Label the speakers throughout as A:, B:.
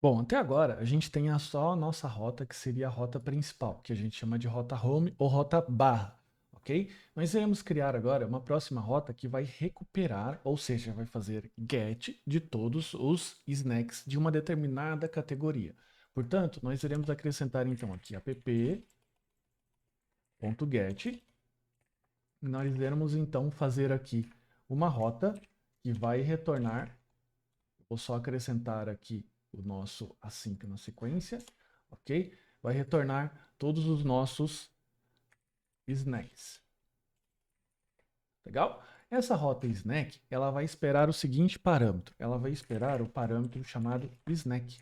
A: Bom, até agora a gente tem só a nossa rota, que seria a rota principal, que a gente chama de rota home ou rota barra, ok? Nós iremos criar agora uma próxima rota que vai recuperar, ou seja, vai fazer get de todos os snacks de uma determinada categoria. Portanto, nós iremos acrescentar então aqui app.get, e nós iremos então fazer aqui uma rota que vai retornar. Vou só acrescentar aqui o nosso async na sequência, ok? Vai retornar todos os nossos snacks. Legal? Essa rota snack, ela vai esperar o seguinte parâmetro. Ela vai esperar o parâmetro chamado snack,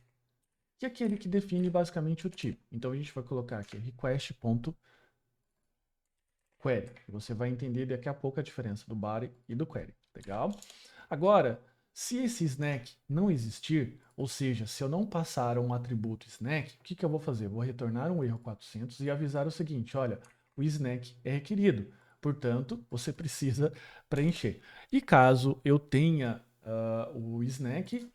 A: que é aquele que define basicamente o tipo. Então a gente vai colocar aqui request.query. Você vai entender daqui a pouco a diferença do body e do query. Legal? Agora, se esse snack não existir, ou seja, se eu não passar um atributo snack, o que, que eu vou fazer? Vou retornar um erro 400 e avisar o seguinte, olha, o snack é requerido, portanto, você precisa preencher. E caso eu tenha o snack,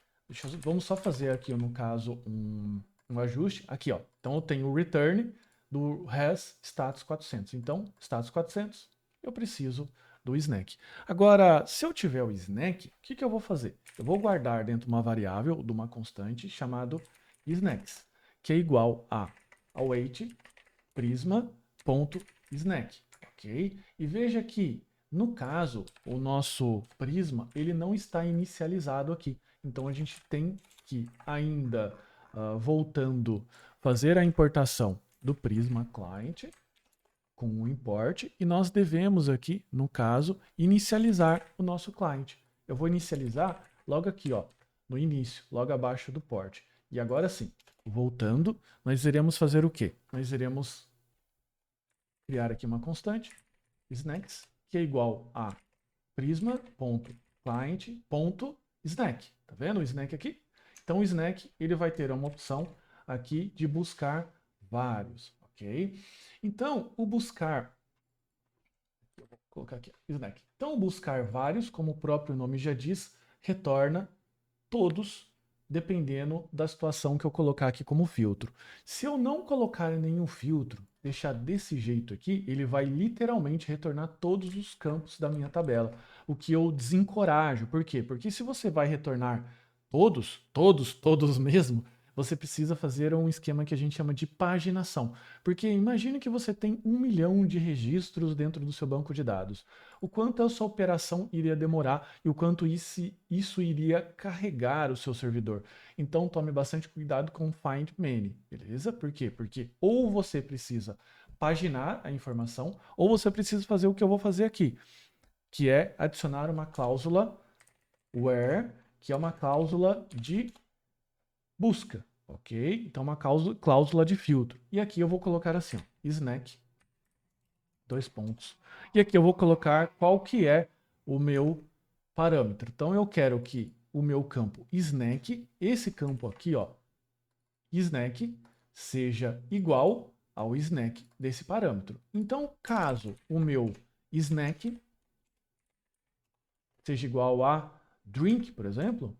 A: vamos só fazer aqui, no caso, um ajuste. Aqui, ó. Então, eu tenho o return do has status 400. Então, status 400, eu preciso do snack. Agora, se eu tiver o snack, o que, que eu vou fazer? Eu vou guardar dentro de uma variável, de uma constante, chamado snacks, que é igual a await prisma.snack, ok? E veja que, no caso, o nosso prisma, ele não está inicializado aqui. Então, a gente tem que ainda, voltando, fazer a importação do prisma client, com o import, e nós devemos aqui, no caso, inicializar o nosso client. Eu vou inicializar logo aqui, ó, no início, logo abaixo do port. E agora sim, voltando, nós iremos fazer o quê? Nós iremos criar aqui uma constante, snacks, que é igual a prisma.client.snack. Tá vendo o snack aqui? Então o snack, ele vai ter uma opção aqui de buscar vários, ok? Então, o buscar, vou colocar aqui, snack. Então, o buscar vários, como o próprio nome já diz, retorna todos, dependendo da situação que eu colocar aqui como filtro. Se eu não colocar nenhum filtro, deixar desse jeito aqui, ele vai literalmente retornar todos os campos da minha tabela, o que eu desencorajo. Por quê? Porque se você vai retornar todos mesmo, você precisa fazer um esquema que a gente chama de paginação. Porque imagine que você tem 1 milhão de registros dentro do seu banco de dados. O quanto essa operação iria demorar e o quanto isso iria carregar o seu servidor. Então tome bastante cuidado com o find many, beleza? Por quê? Porque ou você precisa paginar a informação, ou você precisa fazer o que eu vou fazer aqui, que é adicionar uma cláusula where, que é uma cláusula de busca, ok? Então uma cláusula de filtro. E aqui eu vou colocar assim, ó, snack, dois pontos. E aqui eu vou colocar qual que é o meu parâmetro. Então eu quero que o meu campo snack, esse campo aqui, ó, snack, seja igual ao snack desse parâmetro. Então, caso o meu snack seja igual a drink, por exemplo,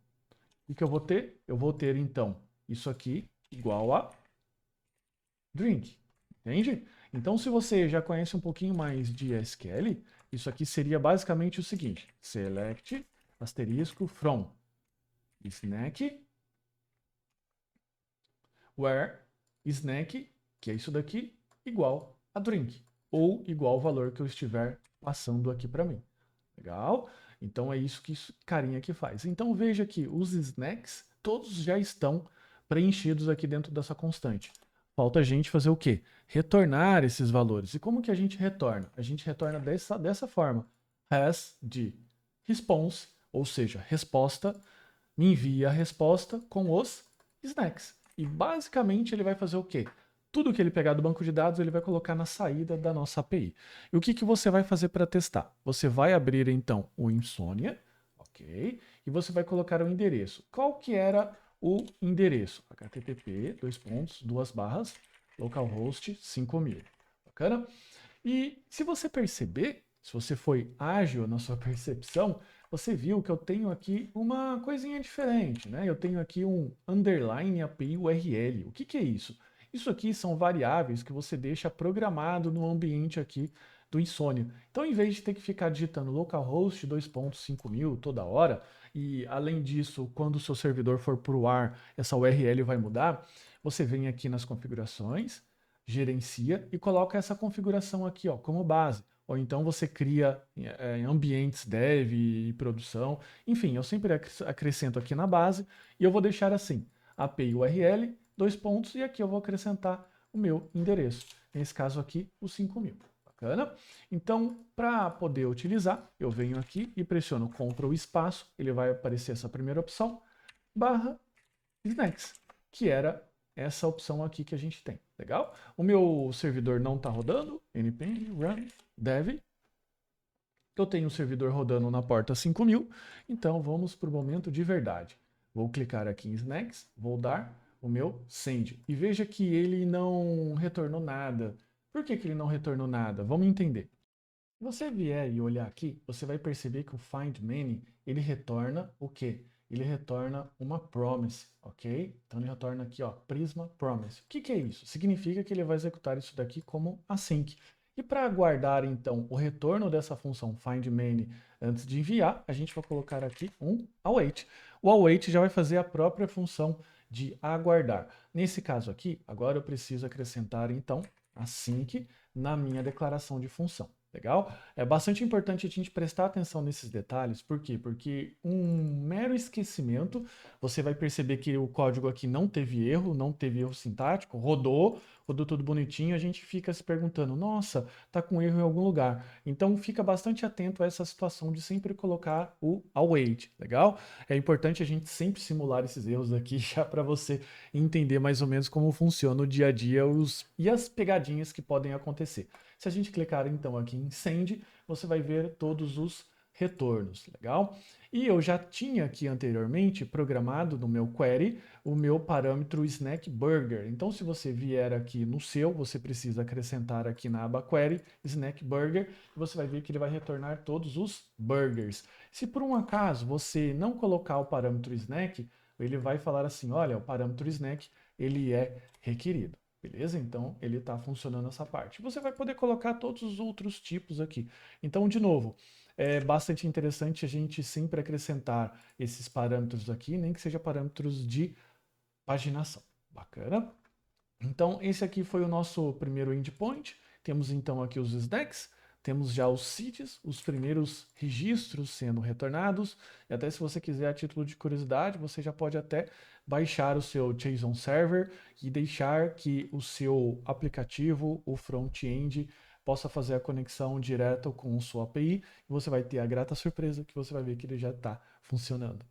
A: o que eu vou ter? Eu vou ter, então, isso aqui igual a drink. Entende? Então, se você já conhece um pouquinho mais de SQL, isso aqui seria basicamente o seguinte: select asterisco from snack where snack, que é isso daqui, igual a drink, ou igual ao valor que eu estiver passando aqui para mim. Legal? Então é isso que esse carinha aqui faz. Então veja que os snacks todos já estão preenchidos aqui dentro dessa constante. Falta a gente fazer o quê? Retornar esses valores. E como que a gente retorna? A gente retorna dessa forma. Has de response, ou seja, resposta, me envia a resposta com os snacks. E basicamente ele vai fazer o quê? Tudo que ele pegar do banco de dados, ele vai colocar na saída da nossa API. E o que, que você vai fazer para testar? Você vai abrir então o Insomnia, ok? E você vai colocar o endereço. Qual que era o endereço? http, dois pontos, duas barras, localhost 5000. Bacana? E se você perceber, se você foi ágil na sua percepção, você viu que eu tenho aqui uma coisinha diferente, né? Eu tenho aqui um underline API URL. O que que é isso? Isso aqui são variáveis que você deixa programado no ambiente aqui do Insomnia. Então, em vez de ter que ficar digitando localhost 2.5000 toda hora, e além disso, quando o seu servidor for para o ar, essa URL vai mudar, você vem aqui nas configurações, gerencia e coloca essa configuração aqui, ó, como base. Ou então você cria ambientes dev e produção. Enfim, eu sempre acrescento aqui na base e eu vou deixar assim, API URL, dois pontos, e aqui eu vou acrescentar o meu endereço. Nesse caso aqui, o 5000. Bacana? Então, para poder utilizar, eu venho aqui e pressiono Ctrl espaço, ele vai aparecer essa primeira opção, barra Snacks, que era essa opção aqui que a gente tem. Legal? O meu servidor não está rodando, npm run dev. Eu tenho o servidor rodando na porta 5000, então vamos para o momento de verdade. Vou clicar aqui em Snacks, vou dar o meu send. E veja que ele não retornou nada. Por que que ele não retornou nada? Vamos entender. Se você vier e olhar aqui, você vai perceber que o find many, ele retorna o quê? Ele retorna uma promise, ok? Então ele retorna aqui, ó, Prisma Promise. O que que é isso? Significa que ele vai executar isso daqui como async. E para aguardar então o retorno dessa função find many antes de enviar, a gente vai colocar aqui um await. O await já vai fazer a própria função de aguardar. Nesse caso aqui, agora eu preciso acrescentar então async na minha declaração de função. Legal? É bastante importante a gente prestar atenção nesses detalhes. Por quê? Porque um mero esquecimento, você vai perceber que o código aqui não teve erro sintático, rodou tudo bonitinho, a gente fica se perguntando, nossa, tá com erro em algum lugar. Então fica bastante atento a essa situação de sempre colocar o await, legal? É importante a gente sempre simular esses erros aqui já para você entender mais ou menos como funciona o dia a dia e as pegadinhas que podem acontecer. Se a gente clicar então aqui em Send, você vai ver todos os retornos, legal? E eu já tinha aqui anteriormente programado no meu query o meu parâmetro snack burger. Então, se você vier aqui no seu, você precisa acrescentar aqui na aba query snack burger, e você vai ver que ele vai retornar todos os burgers. Se por um acaso você não colocar o parâmetro snack, ele vai falar assim, olha, o parâmetro snack ele é requerido. Beleza? Então, ele está funcionando essa parte. Você vai poder colocar todos os outros tipos aqui. Então, de novo, é bastante interessante a gente sempre acrescentar esses parâmetros aqui, nem que seja parâmetros de paginação. Bacana? Então, esse aqui foi o nosso primeiro endpoint. Temos então aqui os stacks, temos já os seeds, os primeiros registros sendo retornados. E até se você quiser, a título de curiosidade, você já pode até baixar o seu JSON Server e deixar que o seu aplicativo, o front-end, possa fazer a conexão direto com sua API. E você vai ter a grata surpresa que você vai ver que ele já está funcionando.